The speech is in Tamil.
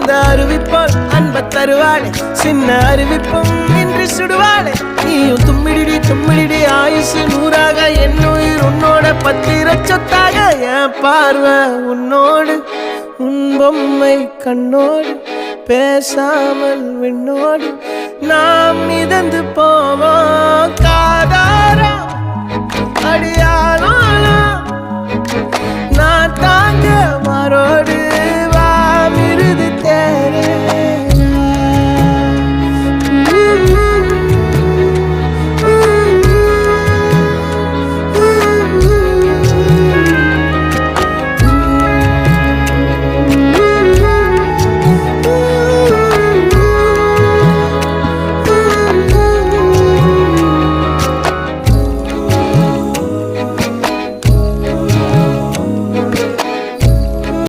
அந்த அறிவிப்போல் அன்ப தருவாளே சின்ன அறிவிப்பும் இன்று சுடுவாளே நீயும் தும்மிடி தும்மிடி ஆயுசு நூறாக என் உயிர் உன்னோட பத்திர சொத்தாக என் பார்வை உன்னோடு உன் பொம்மை கண்ணோடு பேசாமல் விண்ணோடு நாம் மிதந்து போவோம் காதாரா அடியாலும்